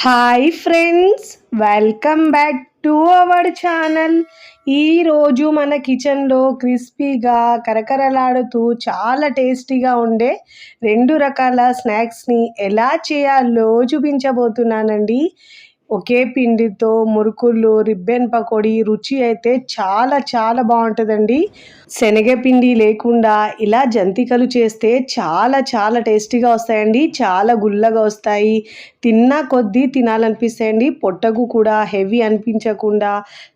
Hi friends, welcome back to our channel. ఈరోజు మన కిచెన్లో క్రిస్పీగా కరకరలాడుతూ చాలా టేస్టీగా ఉండే 2 రకాల స్నాక్స్ని ఎలా చేయాలో చూపించబోతున్నానండి. ఒకే పిండితో మురుకులు, రిబ్బన్ పకోడీ రుచి అయితే చాలా చాలా బాగుంటుందండి. శనగపిండి లేకుండా ఇలా జంతికలు చేస్తే చాలా చాలా టేస్టీగా వస్తాయండి. చాలా గుల్లగా వస్తాయి, తిన్నా కొద్దీ తినాలనిపిస్తాయండి. పొట్టకు కూడా హెవీ అనిపించకుండా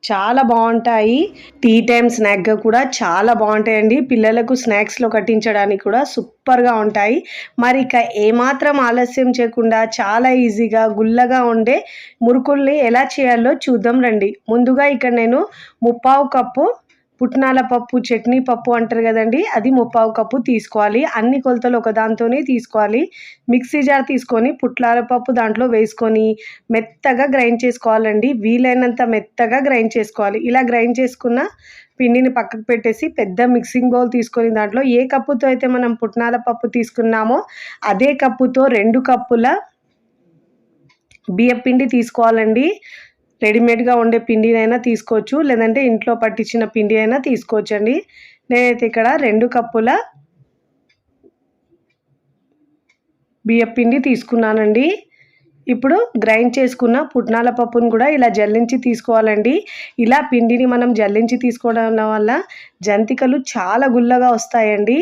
చాలా బాగుంటాయి. టీ టైమ్ స్నాక్గా కూడా చాలా బాగుంటాయండి. పిల్లలకు స్నాక్స్లో కట్టించడానికి కూడా సూపర్గా ఉంటాయి. మరి ఇక ఏమాత్రం ఆలస్యం చేయకుండా చాలా ఈజీగా గుల్లగా ఉండే మురుకుల్ని ఎలా చేయాలో చూద్దాం రండి. ముందుగా ఇక్కడ నేను 3/4 కప్పు పుట్నాల పప్పు, చట్నీ పప్పు అంటారు కదండి, అది 3/4 కప్పు తీసుకోవాలి. అన్ని కొలతలు ఒక దాంతోనే తీసుకోవాలి. మిక్సీ జార్ తీసుకొని పుట్నాల పప్పు దాంట్లో వేసుకొని మెత్తగా గ్రైండ్ చేసుకోవాలండి. వీలైనంత మెత్తగా గ్రైండ్ చేసుకోవాలి. ఇలా గ్రైండ్ చేసుకున్న పిండిని పక్కకు పెట్టేసి పెద్ద మిక్సింగ్ బౌల్ తీసుకొని దాంట్లో ఏ కప్పుతో అయితే మనం పుట్నాల పప్పు తీసుకున్నామో అదే కప్పుతో 2 కప్పుల బియ్యం పిండి తీసుకోవాలండి. రెడీమేడ్గా ఉండే పిండినైనా తీసుకోవచ్చు, లేదంటే ఇంట్లో పట్టించిన పిండి అయినా తీసుకోవచ్చండి. నేనైతే ఇక్కడ 2 కప్పుల బియ్యం పిండి తీసుకున్నానండి. ఇప్పుడు గ్రైండ్ చేసుకున్న పుట్నాల పప్పును కూడా ఇలా జల్లించి తీసుకోవాలండి. ఇలా పిండిని మనం జల్లించి తీసుకోవడం వల్ల జంతికలు చాలా గుల్లగా వస్తాయండి.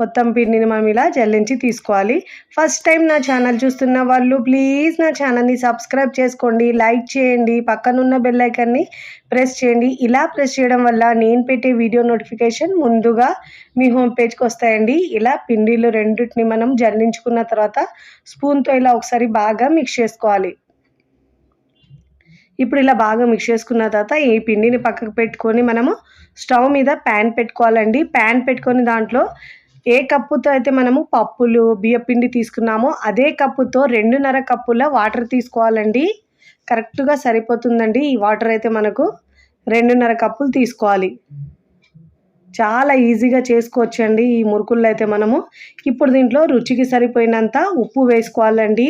మొత్తం పిండిని మనం ఇలా జల్లించి తీసుకోవాలి. ఫస్ట్ టైం నా ఛానల్ చూస్తున్న వాళ్ళు ప్లీజ్ నా ఛానల్ని సబ్స్క్రైబ్ చేసుకోండి, లైక్ చేయండి, పక్కనున్న బెల్ ఐకాన్ని ప్రెస్ చేయండి. ఇలా ప్రెస్ చేయడం వల్ల నేను పెట్టే వీడియో నోటిఫికేషన్ ముందుగా మీ హోమ్ పేజ్కి వస్తాయండి. ఇలా పిండిలు రెండింటిని మనం జల్లించుకున్న తర్వాత స్పూన్తో ఇలా ఒకసారి బాగా మిక్స్ చేసుకోవాలి. ఇప్పుడు ఇలా బాగా మిక్స్ చేసుకున్న తర్వాత ఈ పిండిని పక్కకు పెట్టుకొని మనము స్టవ్ మీద ప్యాన్ పెట్టుకోవాలండి. ప్యాన్ పెట్టుకొని దాంట్లో ఏ కప్పుతో అయితే మనము పప్పులు, బియ్యం పిండి తీసుకున్నామో అదే కప్పుతో 2.5 కప్పుల వాటర్ తీసుకోవాలండి. కరెక్ట్గా సరిపోతుందండి. ఈ వాటర్ అయితే మనకు 2.5 కప్పులు తీసుకోవాలి. చాలా ఈజీగా చేసుకోవచ్చండి ఈ మురుకుల్లో అయితే మనము. ఇప్పుడు దీంట్లో రుచికి సరిపోయినంత ఉప్పు వేసుకోవాలండి.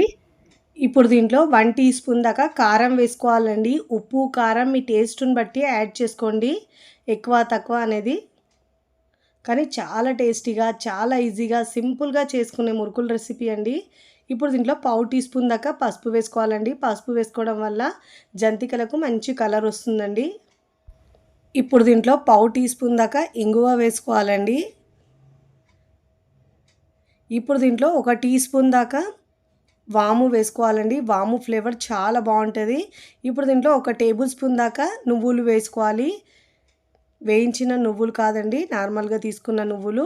ఇప్పుడు దీంట్లో 1 టీ స్పూన్ దాకా కారం వేసుకోవాలండి. ఉప్పు, కారం మీ టేస్ట్ని బట్టి యాడ్ చేసుకోండి, ఎక్కువ తక్కువ అనేది. కానీ చాలా టేస్టీగా, చాలా ఈజీగా, సింపుల్గా చేసుకునే మురుకుల రెసిపీ అండి. ఇప్పుడు దీంట్లో 1/4 టీ స్పూన్ దాకా పసుపు వేసుకోవాలండి. పసుపు వేసుకోవడం వల్ల జంతికలకు మంచి కలర్ వస్తుందండి. ఇప్పుడు దీంట్లో 1/4 టీ స్పూన్ దాకా ఇంగువ వేసుకోవాలండి. ఇప్పుడు దీంట్లో 1 టీ స్పూన్ దాకా వాము వేసుకోవాలండి. వాము ఫ్లేవర్ చాలా బాగుంటుంది. ఇప్పుడు దీంట్లో 1 టేబుల్ స్పూన్ దాకా నువ్వులు వేసుకోవాలి. వేయించిన నువ్వులు కాదండి, నార్మల్గా తీసుకున్న నువ్వులు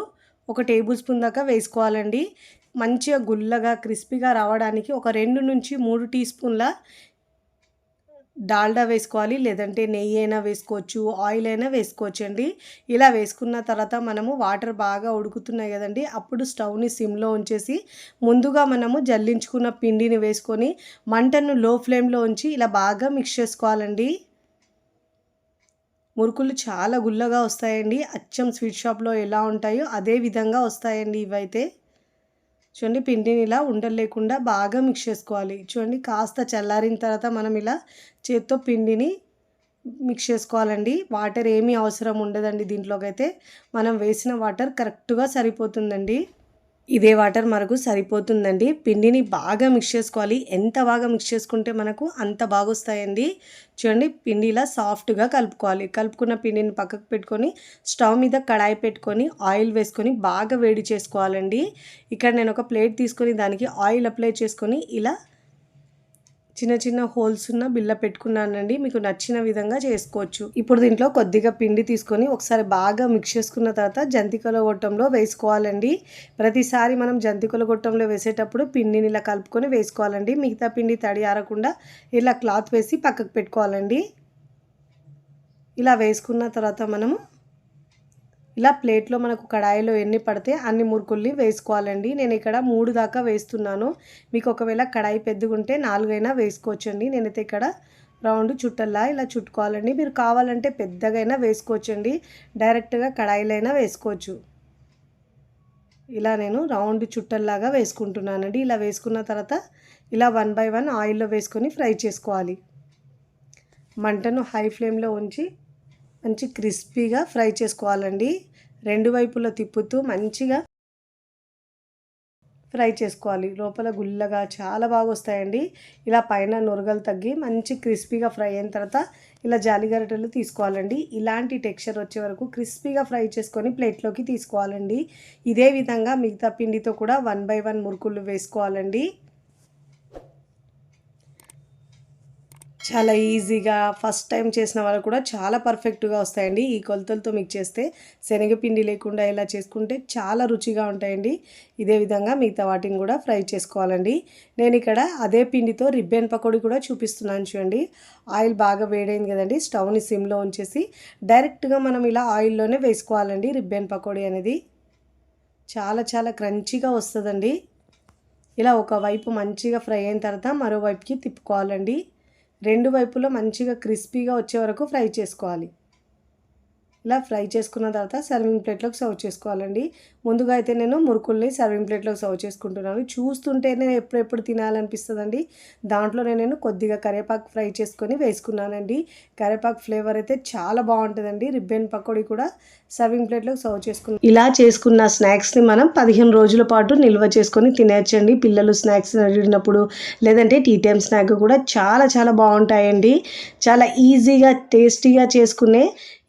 1 టేబుల్ స్పూన్ దాకా వేసుకోవాలండి. మంచిగా గుల్లగా క్రిస్పీగా రావడానికి 2 నుంచి 3 టీ స్పూన్ల డాల్డా వేసుకోవాలి, లేదంటే నెయ్యి అయినా వేసుకోవచ్చు, ఆయిల్ అయినా వేసుకోవచ్చు అండి. ఇలా వేసుకున్న తర్వాత మనము వాటర్ బాగా ఉడుకుతున్నాయి కదండి, అప్పుడు స్టవ్ని సిమ్లో ఉంచేసి ముందుగా మనము జల్లించుకున్న పిండిని వేసుకొని మంటను లో ఫ్లేమ్లో ఉంచి ఇలా బాగా మిక్స్ చేసుకోవాలండి. మురుకులు చాలా గుల్లగా వస్తాయండి. అచ్చం స్వీట్ షాప్లో ఎలా ఉంటాయో అదే విధంగా వస్తాయండి ఇవైతే. చూడండి, పిండిని ఇలా ఉండలు లేకుండా బాగా మిక్స్ చేసుకోవాలి. చూడండి, కాస్త చల్లారిన తర్వాత మనం ఇలా చేత్తో పిండిని మిక్స్ చేసుకోవాలండి. వాటర్ ఏమీ అవసరం ఉండదండి దీంట్లోకి అయితే. మనం వేసిన వాటర్ కరెక్ట్గా సరిపోతుందండి. ఇదే వాటర్ మనకు సరిపోతుందండి. పిండిని బాగా మిక్స్ చేసుకోవాలి. ఎంత బాగా మిక్స్ చేసుకుంటే మనకు అంత బాగా వస్తాయండి. చూడండి, పిండి ఇలా సాఫ్ట్గా కలుపుకోవాలి. కలుపుకున్న పిండిని పక్కకు పెట్టుకొని స్టవ్ మీద కడాయి పెట్టుకొని ఆయిల్ వేసుకొని బాగా వేడి చేసుకోవాలండి. ఇక్కడ నేను ఒక ప్లేట్ తీసుకొని దానికి ఆయిల్ అప్లై చేసుకొని ఇలా చిన్న చిన్న హోల్స్ ఉన్న బిళ్ళ పెట్టుకున్నానండి. మీకు నచ్చిన విధంగా చేసుకోవచ్చు. ఇప్పుడు దీంట్లో కొద్దిగా పిండి తీసుకొని ఒకసారి బాగా మిక్స్ చేసుకున్న తర్వాత జంతికల గొట్టంలో వేసుకోవాలండి. ప్రతిసారి మనం జంతికల గొట్టంలో వేసేటప్పుడు పిండిని ఇలా కలుపుకొని వేసుకోవాలండి. మిగతా పిండి తడి ఆరకుండా ఇలా క్లాత్ వేసి పక్కకు పెట్టుకోవాలండి. ఇలా వేసుకున్న తర్వాత మనము ఇలా ప్లేట్లో మనకు కడాయిలో ఎన్ని పడితే అన్ని మురుకుల్ని వేసుకోవాలండి. నేను ఇక్కడ 3 దాకా వేస్తున్నాను. మీకు ఒకవేళ కడాయి పెద్దగుంటే 4 అయినా వేసుకోవచ్చండి. నేనైతే ఇక్కడ రౌండ్ చుట్టల్లా ఇలా చుట్టుకోవాలండి. మీరు కావాలంటే పెద్దగైనా వేసుకోవచ్చండి, డైరెక్ట్గా కడాయిలో అయినా వేసుకోవచ్చు. ఇలా నేను రౌండ్ చుట్టల్లాగా వేసుకుంటున్నానండి. ఇలా వేసుకున్న తర్వాత ఇలా 1 బై 1 ఆయిల్లో వేసుకొని ఫ్రై చేసుకోవాలి. మంటను హై ఫ్లేమ్లో ఉంచి మంచి క్రిస్పీగా ఫ్రై చేసుకోవాలండి. 2 వైపులా తిప్పుతూ మంచిగా ఫ్రై చేసుకోవాలి. లోపల గుల్లగా చాలా బాగా వస్తాయండి. ఇలా పైన నురగలు తగ్గి మంచి క్రిస్పీగా ఫ్రై అయిన తర్వాత ఇలా జాలిగరిటెలు తీసుకోవాలండి. ఇలాంటి టెక్స్చర్ వచ్చే వరకు క్రిస్పీగా ఫ్రై చేసుకొని ప్లేట్లోకి తీసుకోవాలండి. ఇదే విధంగా మిగతా పిండితో కూడా 1 బై 1 మురుకులు వేసుకోవాలండి. చాలా ఈజీగా ఫస్ట్ టైం చేసిన వాళ్ళు కూడా చాలా పర్ఫెక్ట్గా వస్తాయండి. ఈ కొలతలతో మీకు చేస్తే శనగపిండి లేకుండా ఇలా చేసుకుంటే చాలా రుచిగా ఉంటాయండి. ఇదే విధంగా మిగతా వాటిని కూడా ఫ్రై చేసుకోవాలండి. నేను ఇక్కడ అదే పిండితో రిబ్బన్ పకోడీ కూడా చూపిస్తున్నాను చూడండి. ఆయిల్ బాగా వేడైంది కదండి, స్టవ్ని సిమ్లో ఉంచేసి డైరెక్ట్గా మనం ఇలా ఆయిల్లోనే వేసుకోవాలండి. రిబ్బన్ పకోడీ అనేది చాలా చాలా క్రంచీగా వస్తుందండి. ఇలా ఒకవైపు మంచిగా ఫ్రై అయిన తర్వాత మరోవైపుకి తిప్పుకోవాలండి. 2 వైపులా మంచిగా క్రిస్పీగా వచ్చే వరకు ఫ్రై చేసుకోవాలి. ఇలా ఫ్రై చేసుకున్న తర్వాత సర్వింగ్ ప్లేట్లోకి సర్వ్ చేసుకోవాలండి. ముందుగా అయితే నేను మురుకుల్ని సర్వింగ్ ప్లేట్లోకి సర్వ్ చేసుకుంటున్నాను. చూస్తుంటేనే ఎప్పుడెప్పుడు తినాలనిపిస్తుందండి. దాంట్లో నేను కొద్దిగా కరివేపాకు ఫ్రై చేసుకొని వేసుకున్నానండి. కరివేపాకు ఫ్లేవర్ అయితే చాలా బాగుంటుందండి. రిబ్బన్ పకోడీ కూడా సర్వింగ్ ప్లేట్లోకి సర్వ్ చేసుకున్నాను. ఇలా చేసుకున్న స్నాక్స్ని మనం 15 రోజుల పాటు నిల్వ చేసుకొని తినేయచ్చండి. పిల్లలు స్నాక్స్ అడిగినప్పుడు లేదంటే టీ టైం స్నాక్ కూడా చాలా చాలా బాగుంటాయండి. చాలా ఈజీగా టేస్టీగా చేసుకునే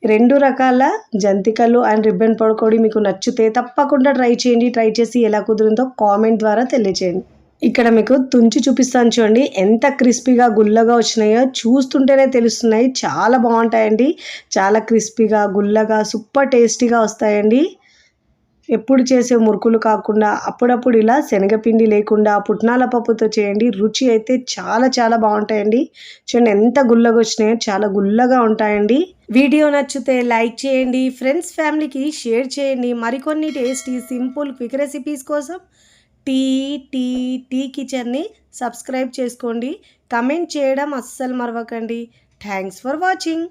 2 రకాల జంతికలు అండ్ రిబ్బన్ పకోడీ మీకు నచ్చితే తప్పకుండా ట్రై చేయండి. ట్రై చేసి ఎలా కుదిరిందో కామెంట్ ద్వారా తెలియచేయండి. ఇక్కడ మీకు తుంచి చూపిస్తాను చూడండి, ఎంత క్రిస్పీగా గుల్లగా వచ్చినాయో చూస్తుంటేనే తెలుస్తున్నాయి. చాలా బాగుంటాయండి. చాలా క్రిస్పీగా గుల్లగా సూపర్ టేస్టీగా వస్తాయండి. ఎప్పుడు చేసే మురుకులు కాకుండా అప్పుడప్పుడు ఇలా శనగపిండి లేకుండా పుట్నాల పప్పుతో చేయండి. రుచి అయితే చాలా చాలా బాగుంటాయండి. చూడండి ఎంత గుల్లగా వచ్చినాయో, చాలా గుల్లగా ఉంటాయండి. వీడియో నచ్చితే లైక్ చేయండి, ఫ్రెండ్స్ ఫ్యామిలీకి షేర్ చేయండి. మరికొన్ని టేస్టీ సింపుల్ క్విక్ రెసిపీస్ కోసం టీ కిచెన్ని సబ్స్క్రైబ్ చేసుకోండి. కమెంట్ చేయడం అస్సలు మరవకండి. Thanks for watching.